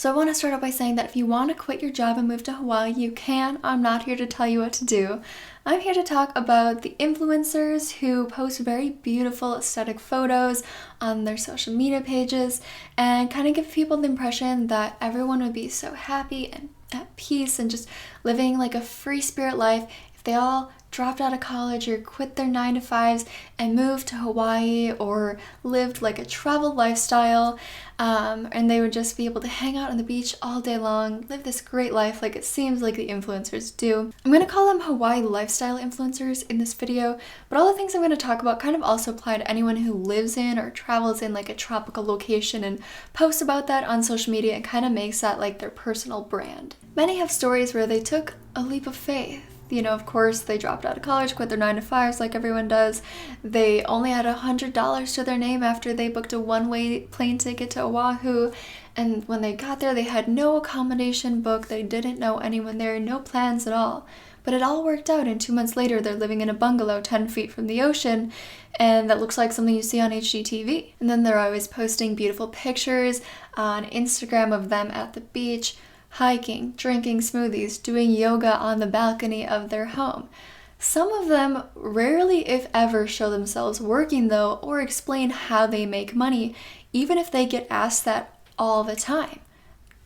So I want to start out by saying that if you want to quit your job and move to Hawaii, you can. I'm not here to tell you what to do. I'm here to talk about the influencers who post very beautiful aesthetic photos on their social media pages and kind of give people the impression that everyone would be so happy and at peace and just living like a free spirit life if they all dropped out of college or quit their 9-to-5s and moved to Hawaii or lived like a travel lifestyle, and they would just be able to hang out on the beach all day long, live this great life like it seems like the influencers do. I'm going to call them Hawaii lifestyle influencers in this video, but all the things I'm going to talk about kind of also apply to anyone who lives in or travels in like a tropical location and posts about that on social media and kind of makes that like their personal brand. Many have stories where they took a leap of faith. Of course, they dropped out of college, quit their 9-to-5s like everyone does. They only had $100 to their name after they booked a one-way plane ticket to Oahu. And when they got there, they had no accommodation booked. They didn't know anyone there, no plans at all. But it all worked out, and 2 months later, they're living in a bungalow 10 feet from the ocean, and that looks like something you see on HGTV. And then they're always posting beautiful pictures on Instagram of them at the beach, hiking, drinking smoothies, doing yoga on the balcony of their home. Some of them rarely, if ever, show themselves working though, or explain how they make money, even if they get asked that all the time.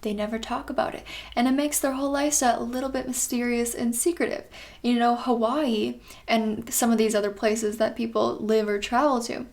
They never talk about it, and it makes their whole lifestyle a little bit mysterious and secretive. Hawaii and some of these other places that people live or travel to,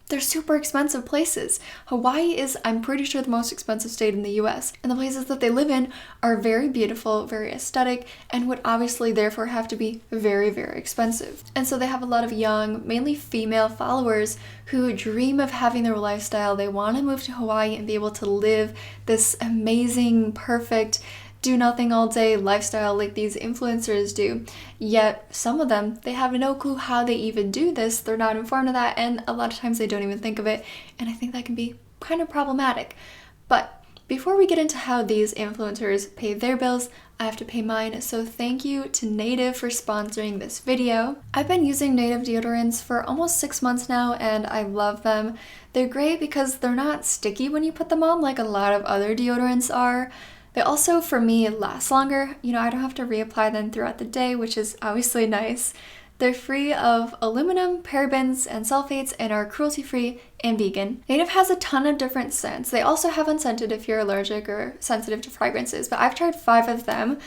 they're super expensive places. Hawaii is, I'm pretty sure, the most expensive state in the US. And the places that they live in are very beautiful, very aesthetic, and would obviously therefore have to be very, very expensive. And so they have a lot of young, mainly female followers who dream of having their lifestyle. They want to move to Hawaii and be able to live this amazing, perfect, do nothing all day lifestyle like these influencers do. Yet some of them, they have no clue how they even do this. They're not informed of that, and a lot of times they don't even think of it, and I think that can be kind of problematic. But before we get into how these influencers pay their bills, I have to pay mine, so thank you to Native for sponsoring this video. I've been using Native deodorants for almost 6 months now, and I love them. They're great because they're not sticky when you put them on like a lot of other deodorants are. They also, for me, last longer. I don't have to reapply them throughout the day, which is obviously nice. They're free of aluminum, parabens, and sulfates, and are cruelty-free and vegan. Native has a ton of different scents. They also have unscented if you're allergic or sensitive to fragrances, but I've tried 5 of them.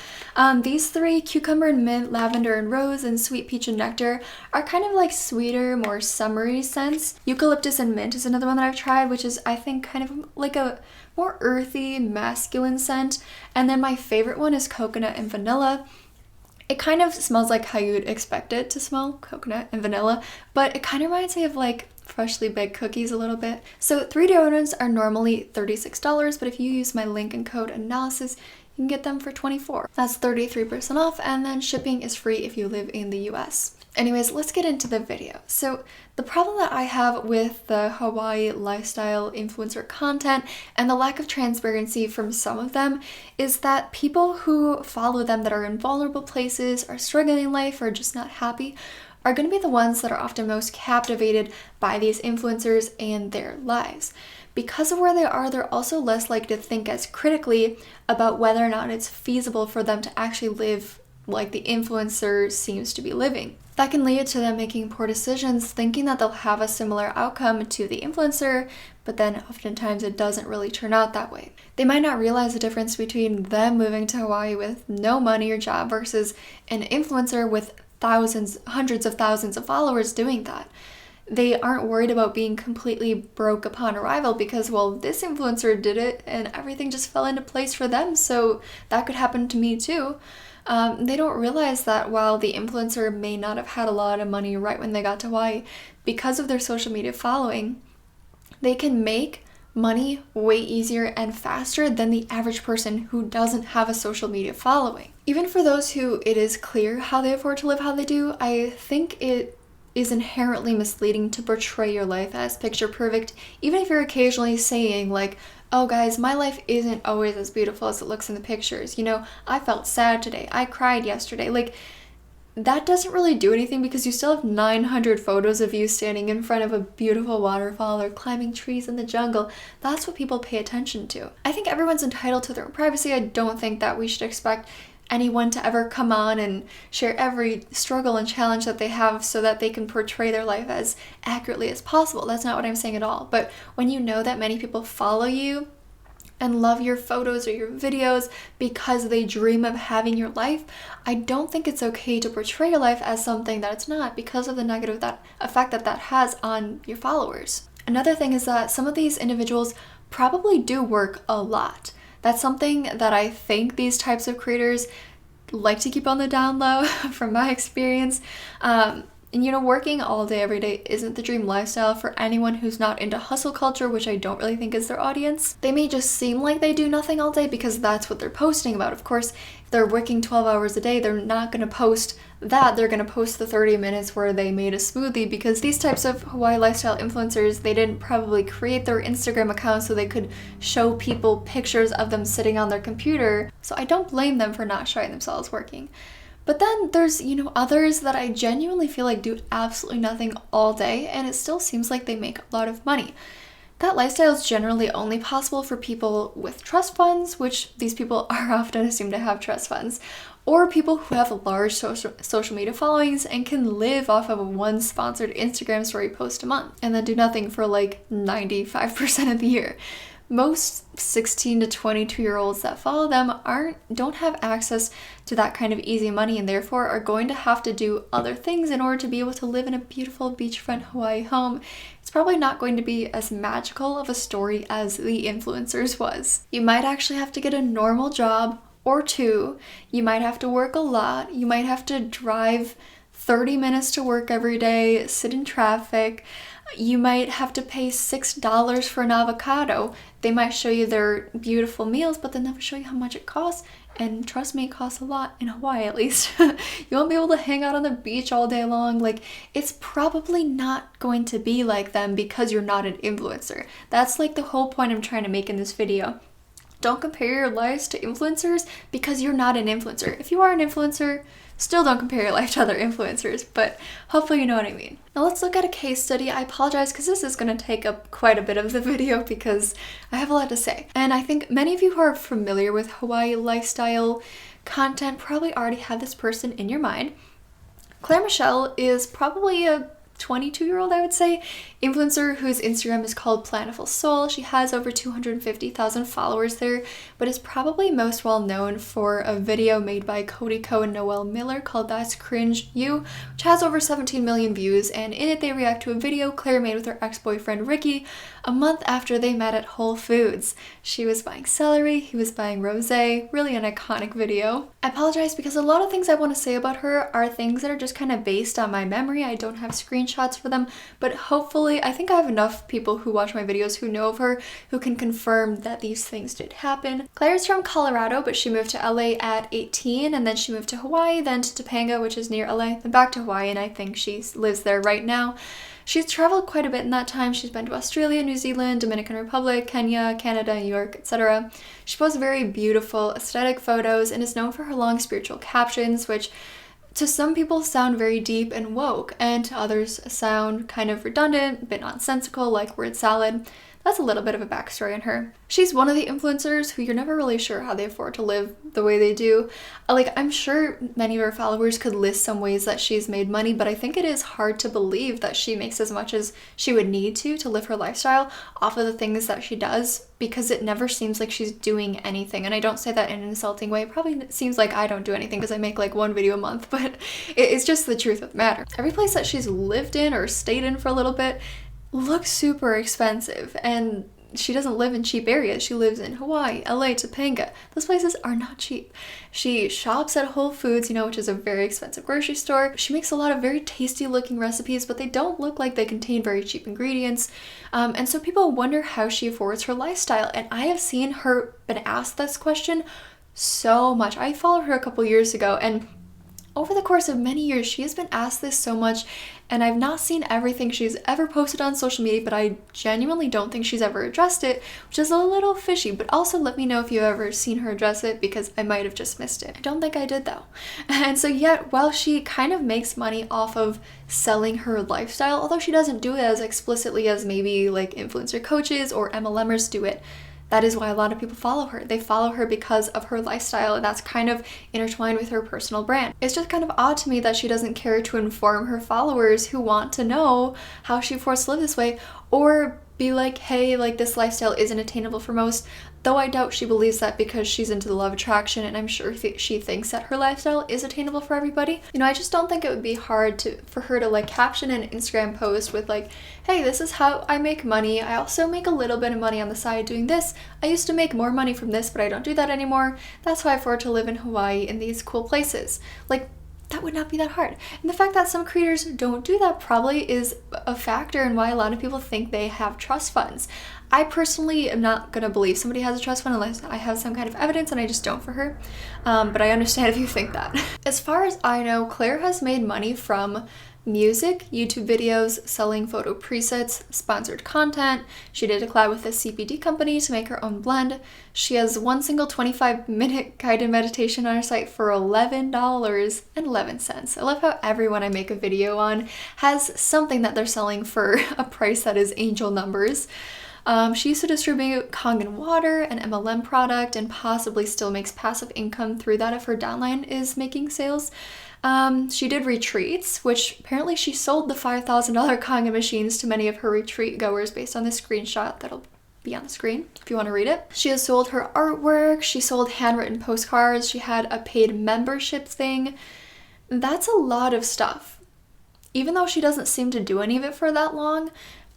These 3, cucumber and mint, lavender and rose, and sweet peach and nectar, are kind of like sweeter, more summery scents. Eucalyptus and mint is another one that I've tried, which is, I think, kind of like a more earthy, masculine scent. And then my favorite one is coconut and vanilla. It kind of smells like how you'd expect it to smell, coconut and vanilla, but it kind of reminds me of like freshly baked cookies a little bit. So 3 deodorants are normally $36, but if you use my link and code analysis, you can get them for $24. That's 33% off, and then shipping is free if you live in the US. Anyways, let's get into the video. So the problem that I have with the Hawaii lifestyle influencer content and the lack of transparency from some of them is that people who follow them that are in vulnerable places, are struggling in life, or just not happy, are going to be the ones that are often most captivated by these influencers and their lives. Because of where they are, they're also less likely to think as critically about whether or not it's feasible for them to actually live like the influencer seems to be living. That can lead to them making poor decisions, thinking that they'll have a similar outcome to the influencer, but then oftentimes it doesn't really turn out that way. They might not realize the difference between them moving to Hawaii with no money or job versus an influencer with thousands, hundreds of thousands of followers doing that. They aren't worried about being completely broke upon arrival because, well, this influencer did it and everything just fell into place for them, so that could happen to me too. They don't realize that while the influencer may not have had a lot of money right when they got to Hawaii, because of their social media following, they can make money way easier and faster than the average person who doesn't have a social media following. Even for those who it is clear how they afford to live how they do, I think it is inherently misleading to portray your life as picture perfect, even if you're occasionally saying like, oh guys, my life isn't always as beautiful as it looks in the pictures. I felt sad today. I cried yesterday. Like, that doesn't really do anything because you still have 900 photos of you standing in front of a beautiful waterfall or climbing trees in the jungle. That's what people pay attention to. I think everyone's entitled to their own privacy. I don't think that we should expect anyone to ever come on and share every struggle and challenge that they have so that they can portray their life as accurately as possible. That's not what I'm saying at all. But when you know that many people follow you and love your photos or your videos because they dream of having your life, I don't think it's okay to portray your life as something that it's not because of the negative effect that has on your followers. Another thing is that some of these individuals probably do work a lot. That's something that I think these types of creators like to keep on the down low from my experience. And working all day, every day isn't the dream lifestyle for anyone who's not into hustle culture, which I don't really think is their audience. They may just seem like they do nothing all day because that's what they're posting about. Of course, if they're working 12 hours a day, they're not going to post that. They're going to post the 30 minutes where they made a smoothie, because these types of Hawaii lifestyle influencers, they didn't probably create their Instagram account so they could show people pictures of them sitting on their computer. So I don't blame them for not showing themselves working. But then there's, others that I genuinely feel like do absolutely nothing all day and it still seems like they make a lot of money. That lifestyle is generally only possible for people with trust funds, which these people are often assumed to have trust funds, or people who have large social media followings and can live off of one sponsored Instagram story post a month and then do nothing for like 95% of the year. Most 16 to 22-year-olds that follow them don't have access to that kind of easy money and therefore are going to have to do other things in order to be able to live in a beautiful beachfront Hawaii home. It's probably not going to be as magical of a story as the influencers was. You might actually have to get a normal job or two. You might have to work a lot. You might have to drive 30 minutes to work every day, sit in traffic. You might have to pay $6 for an avocado. They might show you their beautiful meals, but they'll never show you how much it costs. And trust me, it costs a lot, in Hawaii at least. You won't be able to hang out on the beach all day long. Like, it's probably not going to be like them because you're not an influencer. That's like the whole point I'm trying to make in this video. Don't compare your lives to influencers because you're not an influencer. If you are an influencer, still don't compare your life to other influencers, but hopefully you know what I mean. Now let's look at a case study. I apologize because this is going to take up quite a bit of the video because I have a lot to say. And I think many of you who are familiar with Hawaii lifestyle content probably already have this person in your mind. Claire Michelle is probably a 22-year-old, I would say, influencer whose Instagram is called Plantiful Soul. She has over 250,000 followers there, but is probably most well known for a video made by Cody Ko and Noel Miller called That's Cringe You, which has over 17 million views, and in it they react to a video Claire made with her ex-boyfriend Ricky a month after they met at Whole Foods. She was buying celery, he was buying rosé, really an iconic video. I apologize because a lot of things I want to say about her are things that are just kind of based on my memory. I don't have screenshots for them, but hopefully I think I have enough people who watch my videos who know of her who can confirm that these things did happen. Claire's from Colorado, but she moved to LA at 18 and then she moved to Hawaii, then to Topanga, which is near LA, then back to Hawaii, and I think she lives there right now. She's traveled quite a bit in that time. She's been to Australia, New Zealand, Dominican Republic, Kenya, Canada, New York, etc. She posts very beautiful, aesthetic photos and is known for her long spiritual captions, which to some people sound very deep and woke, and to others sound kind of redundant, a bit nonsensical, like word salad. That's a little bit of a backstory on her. She's one of the influencers who you're never really sure how they afford to live the way they do. I'm sure many of her followers could list some ways that she's made money, but I think it is hard to believe that she makes as much as she would need to live her lifestyle off of the things that she does, because it never seems like she's doing anything. And I don't say that in an insulting way. It probably seems like I don't do anything because I make like one video a month, but it's just the truth of the matter. Every place that she's lived in or stayed in for a little bit looks super expensive, and she doesn't live in cheap areas. She lives in Hawaii, LA, Topanga. Those places are not cheap. She shops at Whole Foods, which is a very expensive grocery store. She makes a lot of very tasty looking recipes, but they don't look like they contain very cheap ingredients. And so people wonder how she affords her lifestyle. And I have seen her been asked this question so much. I followed her a couple years ago, and over the course of many years, she has been asked this so much, and I've not seen everything she's ever posted on social media, but I genuinely don't think she's ever addressed it, which is a little fishy. But also let me know if you've ever seen her address it, because I might have just missed it. I don't think I did though. And so yet, while she kind of makes money off of selling her lifestyle, although she doesn't do it as explicitly as maybe like influencer coaches or MLMers do it, that is why a lot of people follow her. They follow her because of her lifestyle, and that's kind of intertwined with her personal brand. It's just kind of odd to me that she doesn't care to inform her followers who want to know how she forced to live this way, or be like, hey, like this lifestyle isn't attainable for most, though I doubt she believes that because she's into the law of attraction, and I'm sure she thinks that her lifestyle is attainable for everybody. You know, I just don't think it would be hard for her to like caption an Instagram post with like, hey, this is how I make money. I also make a little bit of money on the side doing this. I used to make more money from this, but I don't do that anymore. That's why I afford to live in Hawaii in these cool places. Like, that would not be that hard. And the fact that some creators don't do that probably is a factor in why a lot of people think they have trust funds. I personally am not gonna believe somebody has a trust fund unless I have some kind of evidence, and I just don't for her. But I understand if you think that. As far as I know, Claire has made money from music, YouTube videos, selling photo presets, sponsored content. She did a collab with a CBD company to make her own blend. She has one single 25-minute guided meditation on her site for $11.11. I love how everyone I make a video on has something that they're selling for a price that is angel numbers. She used to distribute Kangen water, an MLM product, and possibly still makes passive income through that if her downline is making sales. She did retreats, which apparently she sold the $5,000 Kangen machines to many of her retreat goers based on this screenshot that'll be on the screen if you want to read it. She has sold her artwork, she sold handwritten postcards, she had a paid membership thing. That's a lot of stuff. Even though she doesn't seem to do any of it for that long,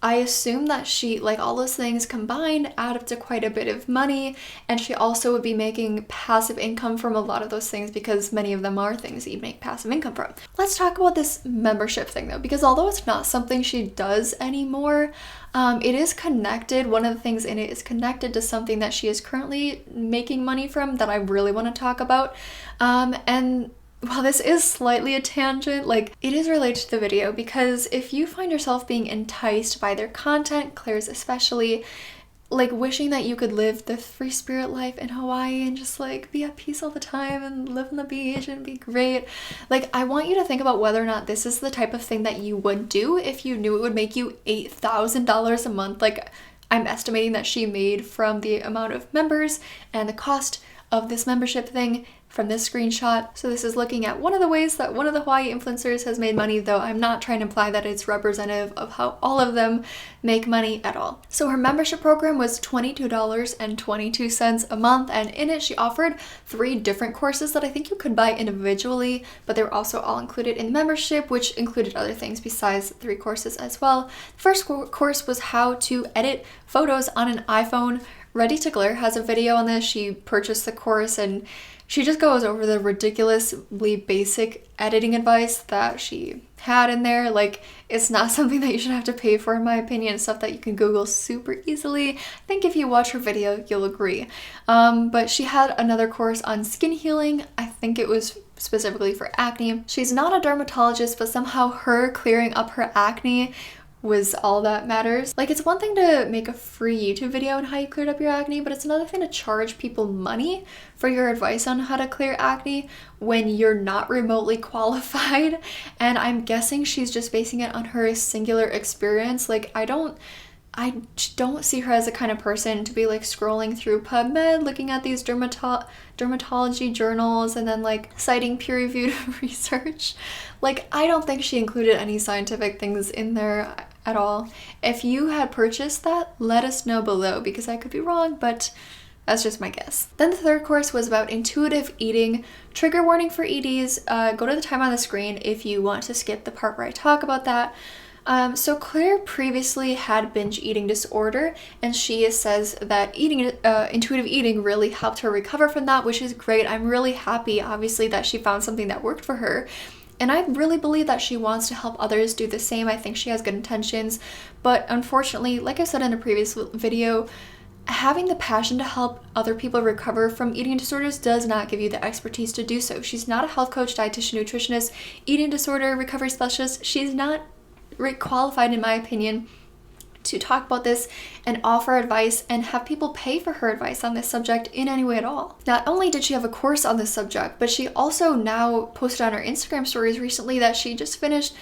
I assume that she, like all those things combined, add up to quite a bit of money, and she also would be making passive income from a lot of those things because many of them are things that you make passive income from. Let's talk about this membership thing though, because although it's not something she does anymore, it is connected. One of the things in it is connected to something that she is currently making money from that I really want to talk about. And while this is slightly a tangent, like it is related to the video, because if you find yourself being enticed by their content, Claire's especially, like wishing that you could live the free spirit life in Hawaii and just like be at peace all the time and live on the beach and be great, like I want you to think about whether or not this is the type of thing that you would do if you knew it would make you $8,000 a month. Like I'm estimating that she made from the amount of members and the cost of this membership thing from this screenshot. So this is looking at one of the ways that one of the Hawaii influencers has made money, though I'm not trying to imply that it's representative of how all of them make money at all. So her membership program was $22.22 a month, and in it she offered 3 different courses that I think you could buy individually, but they were also all included in the membership, which included other things besides 3 courses as well. The first course was how to edit photos on an iPhone. Ready to Glare has a video on this. She purchased the course and she just goes over the ridiculously basic editing advice that she had in there. Like, it's not something that you should have to pay for, in my opinion. It's stuff that you can Google super easily. I think if you watch her video, you'll agree. But she had another course on skin healing. I think it was specifically for acne. She's not a dermatologist, but somehow her clearing up her acne was all that matters. Like, it's one thing to make a free YouTube video on how you cleared up your acne, but it's another thing to charge people money for your advice on how to clear acne when you're not remotely qualified. And I'm guessing she's just basing it on her singular experience. Like, I don't see her as the kind of person to be like scrolling through PubMed, looking at these dermatology journals and then like citing peer-reviewed research. Like, I don't think she included any scientific things in there at all. If you had purchased that, let us know below, because I could be wrong, but that's just my guess. Then the third course was about intuitive eating. Trigger warning for EDs. Go to the time on the screen if you want to skip the part where I talk about that. So Claire previously had binge eating disorder, and she says that intuitive eating really helped her recover from that, which is great. I'm really happy, obviously, that she found something that worked for her. And I really believe that she wants to help others do the same. I think she has good intentions, but unfortunately, like I said in a previous video, Having the passion to help other people recover from eating disorders does not give you the expertise to do so. She's not a health coach, dietitian, nutritionist, eating disorder recovery specialist. She's not qualified, in my opinion, to talk about this and offer advice and have people pay for her advice on this subject in any way at all. Not only did she have a course on this subject, but she also now posted on her Instagram stories recently that she just finished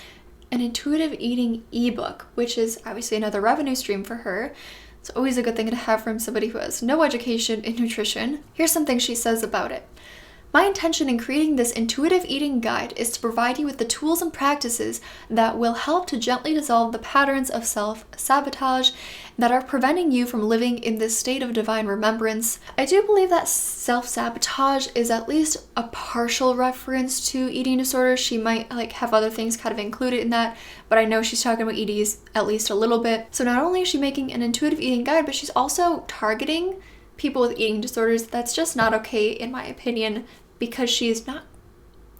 an intuitive eating ebook, which is obviously another revenue stream for her. It's always a good thing to have from somebody who has no education in nutrition. Here's some things she says about it. My intention in creating this intuitive eating guide is to provide you with the tools and practices that will help to gently dissolve the patterns of self-sabotage that are preventing you from living in this state of divine remembrance. I do believe that self-sabotage is at least a partial reference to eating disorders. She might have other things kind of included in that, but I know she's talking about EDs at least a little bit. So not only is she making an intuitive eating guide, but she's also targeting people with eating disorders. That's just not okay, in my opinion, because she doesn't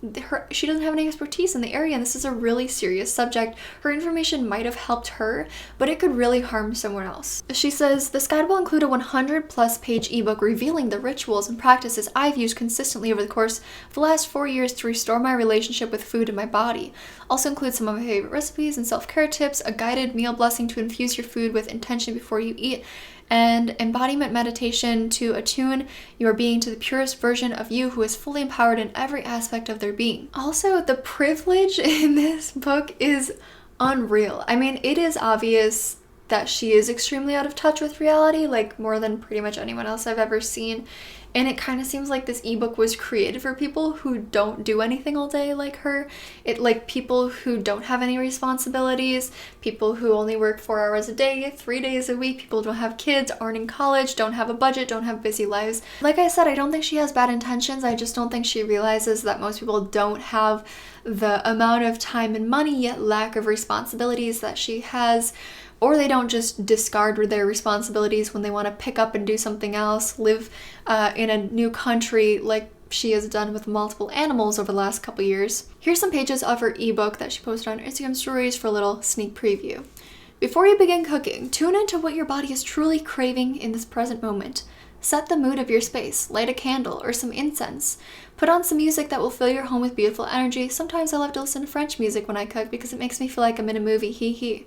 have any expertise in the area, and this is a really serious subject. Her information might have helped her, but it could really harm someone else. She says, this guide will include a 100+ page ebook revealing the rituals and practices I've used consistently over the course of the last 4 years to restore my relationship with food and my body. Also includes some of my favorite recipes and self-care tips, a guided meal blessing to infuse your food with intention before you eat, and embodiment meditation to attune your being to the purest version of you who is fully empowered in every aspect of their being. Also, the privilege in this book is unreal. I mean, it is obvious that she is extremely out of touch with reality, like more than pretty much anyone else I've ever seen. And it kind of seems like this ebook was created for people who don't do anything all day like her. People who don't have any responsibilities, people who only work 4 hours a day, 3 days a week, people who don't have kids, aren't in college, don't have a budget, don't have busy lives. Like I said, I don't think she has bad intentions. I just don't think she realizes that most people don't have the amount of time and money, yet lack of responsibilities that she has. Or they don't just discard their responsibilities when they want to pick up and do something else, live in a new country like she has done with multiple animals over the last couple years. Here's some pages of her ebook that she posted on her Instagram stories for a little sneak preview. Before you begin cooking, tune into what your body is truly craving in this present moment. Set the mood of your space, light a candle or some incense. Put on some music that will fill your home with beautiful energy. Sometimes I love to listen to French music when I cook because it makes me feel like I'm in a movie, hee hee.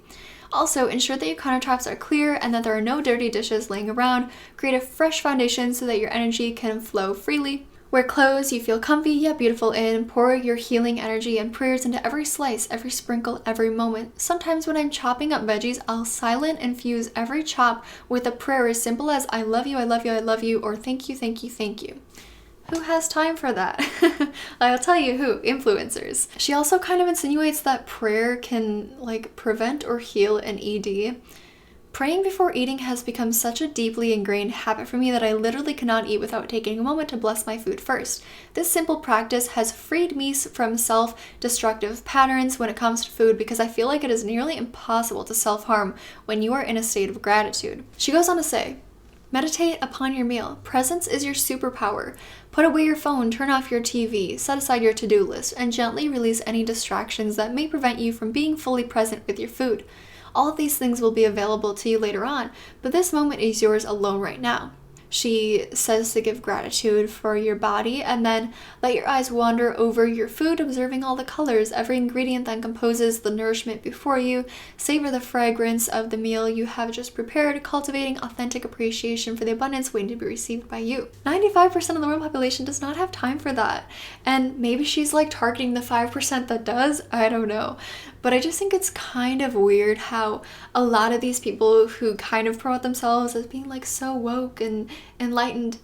Also, ensure that your countertops are clear and that there are no dirty dishes laying around. Create a fresh foundation so that your energy can flow freely. Wear clothes you feel comfy yet beautiful in. Pour your healing energy and prayers into every slice, every sprinkle, every moment. Sometimes when I'm chopping up veggies, I'll silent infuse every chop with a prayer as simple as I love you, I love you, I love you, or thank you, thank you, thank you. Who has time for that? I'll tell you who, influencers. She also kind of insinuates that prayer can prevent or heal an ED. Praying before eating has become such a deeply ingrained habit for me that I literally cannot eat without taking a moment to bless my food first. This simple practice has freed me from self-destructive patterns when it comes to food because I feel like it is nearly impossible to self-harm when you are in a state of gratitude. She goes on to say, meditate upon your meal. Presence is your superpower. Put away your phone, turn off your TV, set aside your to-do list, and gently release any distractions that may prevent you from being fully present with your food. All of these things will be available to you later on, but this moment is yours alone right now. She says to give gratitude for your body and then let your eyes wander over your food, observing all the colors, every ingredient that composes the nourishment before you. Savor the fragrance of the meal you have just prepared, cultivating authentic appreciation for the abundance waiting to be received by you. 95% of the world population does not have time for that. And maybe she's targeting the 5% that does, I don't know. But I just think it's kind of weird how a lot of these people who kind of promote themselves as being so woke and enlightened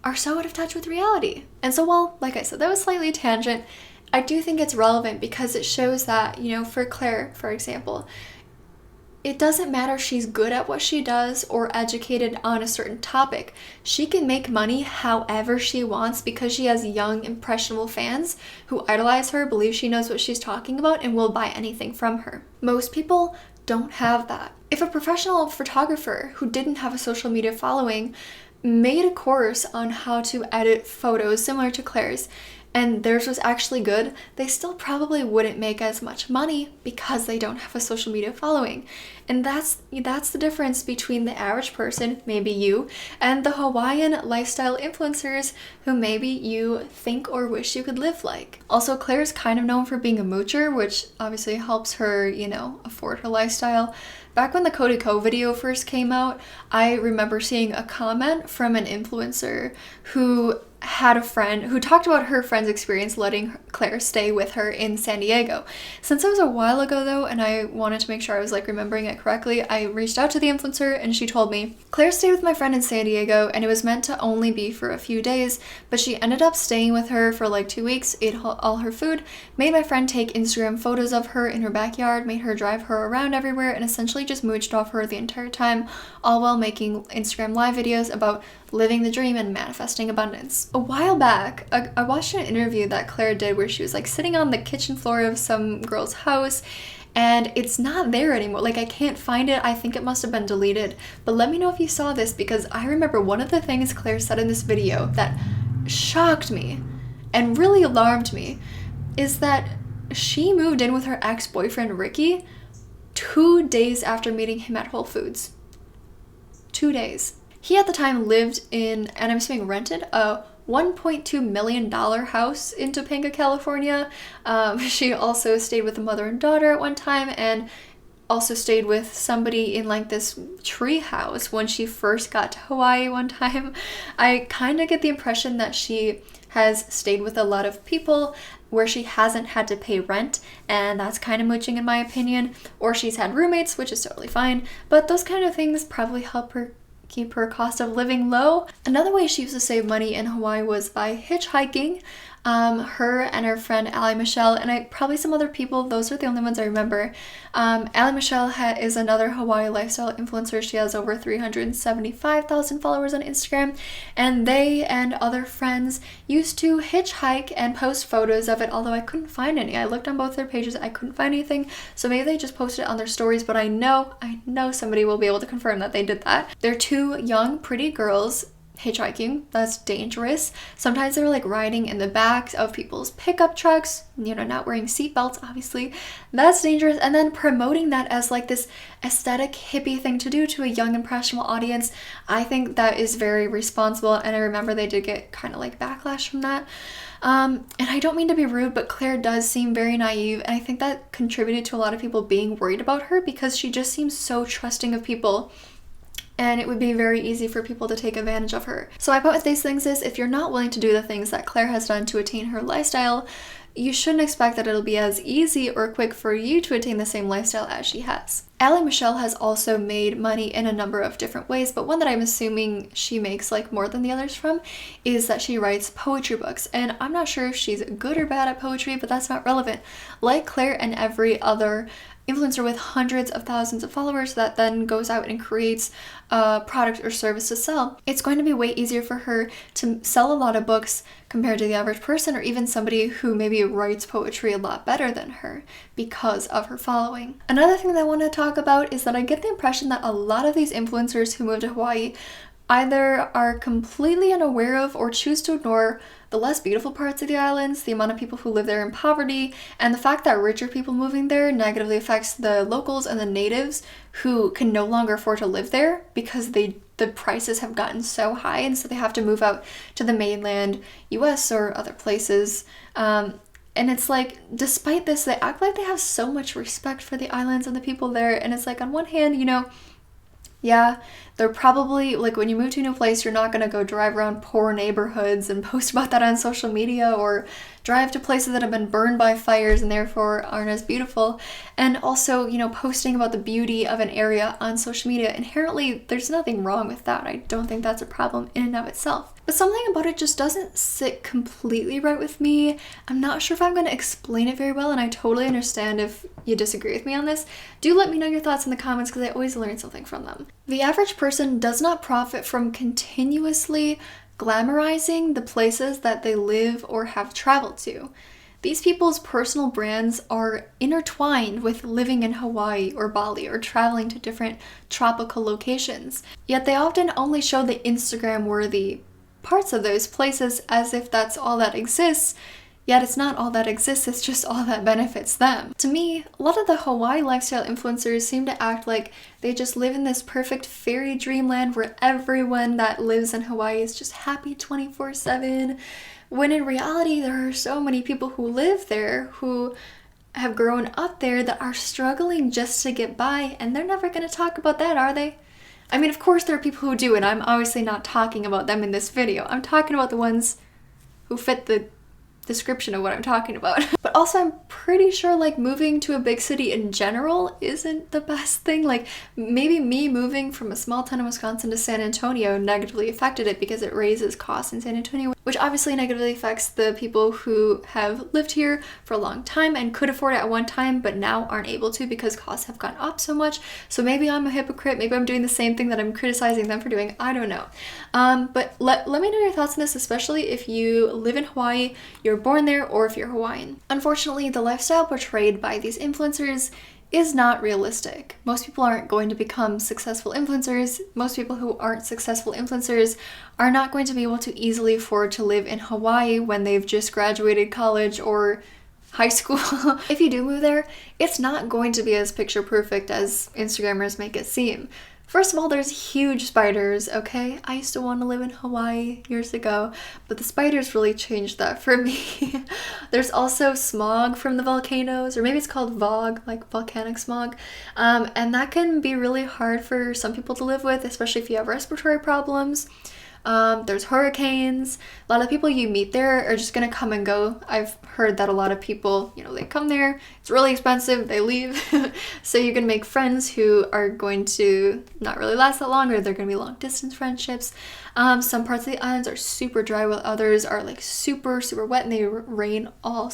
are so out of touch with reality. And so while, like I said, that was slightly a tangent, I do think it's relevant because it shows that, for Claire, for example, it doesn't matter if she's good at what she does or educated on a certain topic. She can make money however she wants because she has young, impressionable fans who idolize her, believe she knows what she's talking about, and will buy anything from her. Most people don't have that. If a professional photographer who didn't have a social media following made a course on how to edit photos similar to Claire's, and theirs was actually good, they still probably wouldn't make as much money because they don't have a social media following. And that's the difference between the average person, maybe you, and the Hawaiian lifestyle influencers who maybe you think or wish you could live like. Also, Claire's kind of known for being a moocher, which obviously helps her, afford her lifestyle. Back when the Cody Co video first came out, I remember seeing a comment from an influencer who had a friend who talked about her friend's experience letting Claire stay with her in San Diego. Since it was a while ago though, and I wanted to make sure I was remembering it correctly, I reached out to the influencer and she told me, Claire stayed with my friend in San Diego and it was meant to only be for a few days, but she ended up staying with her for 2 weeks, ate all her food, made my friend take Instagram photos of her in her backyard, made her drive her around everywhere, and essentially just mooched off her the entire time, all while making Instagram live videos about living the dream and manifesting abundance. A while back, I watched an interview that Claire did where she was sitting on the kitchen floor of some girl's house and it's not there anymore. I can't find it. I think it must have been deleted. But let me know if you saw this, because I remember one of the things Claire said in this video that shocked me and really alarmed me is that she moved in with her ex-boyfriend Ricky 2 days after meeting him at Whole Foods. 2 days. He at the time lived in, and I'm assuming rented, a $1.2 million house in Topanga, California. She also stayed with a mother and daughter at one time, and also stayed with somebody in this tree house when she first got to Hawaii one time. I kind of get the impression that she has stayed with a lot of people where she hasn't had to pay rent, and that's kind of mooching in my opinion. Or she's had roommates, which is totally fine, but those kind of things probably help her keep her cost of living low. Another way she used to save money in Hawaii was by hitchhiking. Her and her friend Allie Michelle, and probably some other people, those are the only ones I remember. Allie Michelle is another Hawaii lifestyle influencer. She has over 375,000 followers on Instagram, and they and other friends used to hitchhike and post photos of it, although I couldn't find any. I looked on both their pages, I couldn't find anything, so maybe they just posted it on their stories, but I know somebody will be able to confirm that they did that. They're two young, pretty girls hitchhiking. That's dangerous. Sometimes they're riding in the backs of people's pickup trucks, not wearing seatbelts, obviously. That's dangerous. And then promoting that as this aesthetic hippie thing to do to a young impressionable audience. I think that is very responsible, and I remember they did get kind of backlash from that. And I don't mean to be rude, but Claire does seem very naive, and I think that contributed to a lot of people being worried about her because she just seems so trusting of people. And it would be very easy for people to take advantage of her. So my point with these things is, if you're not willing to do the things that Claire has done to attain her lifestyle, you shouldn't expect that it'll be as easy or quick for you to attain the same lifestyle as she has. Allie Michelle has also made money in a number of different ways, but one that I'm assuming she makes more than the others from is that she writes poetry books. And I'm not sure if she's good or bad at poetry, but that's not relevant. Like Claire and every other influencer with hundreds of thousands of followers that then goes out and creates a product or service to sell, it's going to be way easier for her to sell a lot of books compared to the average person, or even somebody who maybe writes poetry a lot better than her because of her following. Another thing that I want to talk about is that I get the impression that a lot of these influencers who move to Hawaii either are completely unaware of or choose to ignore the less beautiful parts of the islands, the amount of people who live there in poverty, and the fact that richer people moving there negatively affects the locals and the natives who can no longer afford to live there because the prices have gotten so high, and so they have to move out to the mainland US or other places. And it's despite this, they act like they have so much respect for the islands and the people there, and it's on one hand, yeah, they're probably, when you move to a new place, you're not going to go drive around poor neighborhoods and post about that on social media, or drive to places that have been burned by fires and therefore aren't as beautiful. And also, posting about the beauty of an area on social media. Inherently, there's nothing wrong with that. I don't think that's a problem in and of itself. But something about it just doesn't sit completely right with me. I'm not sure if I'm going to explain it very well, and I totally understand if you disagree with me on this. Do let me know your thoughts in the comments, because I always learn something from them. The average person does not profit from continuously glamorizing the places that they live or have traveled to. These people's personal brands are intertwined with living in Hawaii or Bali or traveling to different tropical locations. Yet they often only show the Instagram-worthy parts of those places as if that's all that exists, Yet it's not all that exists, it's just all that benefits them. To me, a lot of the Hawaii lifestyle influencers seem to act like they just live in this perfect fairy dreamland where everyone that lives in Hawaii is just happy 24/7. When in reality, there are so many people who live there who have grown up there that are struggling just to get by, and they're never going to talk about that, are they? I mean, of course there are people who do, and I'm obviously not talking about them in this video. I'm talking about the ones who fit the description of what I'm talking about. But also, I'm pretty sure like moving to a big city in general isn't the best thing. Like maybe me moving from a small town in Wisconsin to San Antonio negatively affected it because it raises costs in San Antonio, which obviously negatively affects the people who have lived here for a long time and could afford it at one time but now aren't able to because costs have gone up so much. So maybe I'm a hypocrite, maybe I'm doing the same thing that I'm criticizing them for doing, I don't know. But let me know your thoughts on this, especially if you live in Hawaii, you're born there, or if you're Hawaiian. Unfortunately, the lifestyle portrayed by these influencers is not realistic. Most people aren't going to become successful influencers. Most people who aren't successful influencers are not going to be able to easily afford to live in Hawaii when they've just graduated college or high school. If you do move there, it's not going to be as picture perfect as Instagrammers make it seem. First of all, there's huge spiders, okay? I used to want to live in Hawaii years ago, but the spiders really changed that for me. There's also smog from the volcanoes, or maybe it's called VOG, like volcanic smog, and that can be really hard for some people to live with, especially if you have respiratory problems. There's hurricanes. A lot of people you meet there are just gonna come and go. I've heard that a lot of people, they come there, it's really expensive, they leave. So you can make friends who are going to not really last that long, or they're gonna be long distance friendships. Some parts of the islands are super dry, while others are like super wet, and they rain all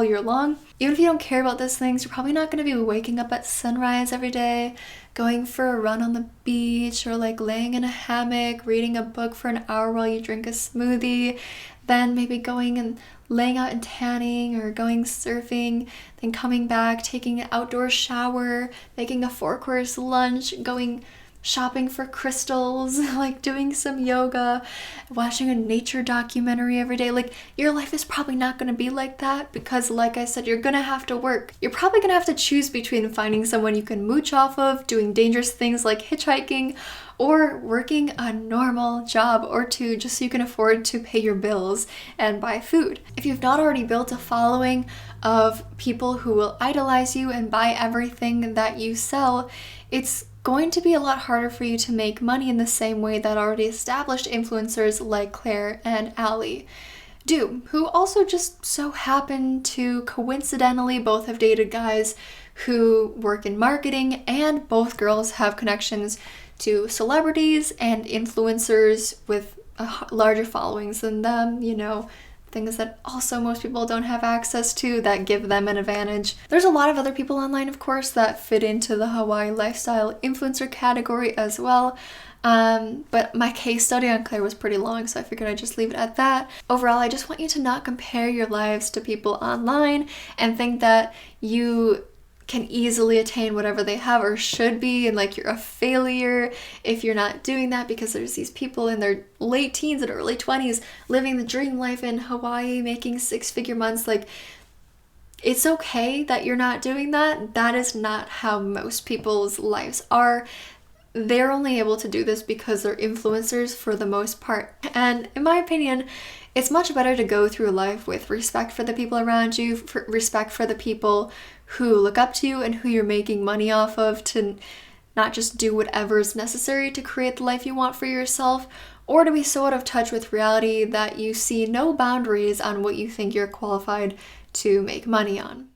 year long. Even if you don't care about those things, you're probably not gonna be waking up at sunrise every day, going for a run on the beach, or like laying in a hammock, reading a book for an hour while you drink a smoothie, then maybe going and laying out and tanning or going surfing, then coming back, taking an outdoor shower, making a 4-course lunch, going shopping for crystals, like doing some yoga, watching a nature documentary every day. Like, your life is probably not going to be like that because, like I said, you're going to have to work. You're probably going to have to choose between finding someone you can mooch off of, doing dangerous things like hitchhiking, or working a normal job or two just so you can afford to pay your bills and buy food. If you've not already built a following of people who will idolize you and buy everything that you sell, it's going to be a lot harder for you to make money in the same way that already established influencers like Claire and Allie do, who also just so happen to coincidentally both have dated guys who work in marketing, and both girls have connections to celebrities and influencers with larger followings than them, things that also most people don't have access to that give them an advantage. There's a lot of other people online, of course, that fit into the Hawaii lifestyle influencer category as well. But my case study on Claire was pretty long, so I figured I'd just leave it at that. Overall, I just want you to not compare your lives to people online and think that you can easily attain whatever they have or should be, and like you're a failure if you're not doing that, because there's these people in their late teens and early 20s living the dream life in Hawaii, making 6-figure months. Like, it's okay that you're not doing that. That is not how most people's lives are. They're only able to do this because they're influencers for the most part. And in my opinion, it's much better to go through life with respect for the people around you, for respect for the people who look up to you and who you're making money off of, to not just do whatever is necessary to create the life you want for yourself, or to be so out of touch with reality that you see no boundaries on what you think you're qualified to make money on.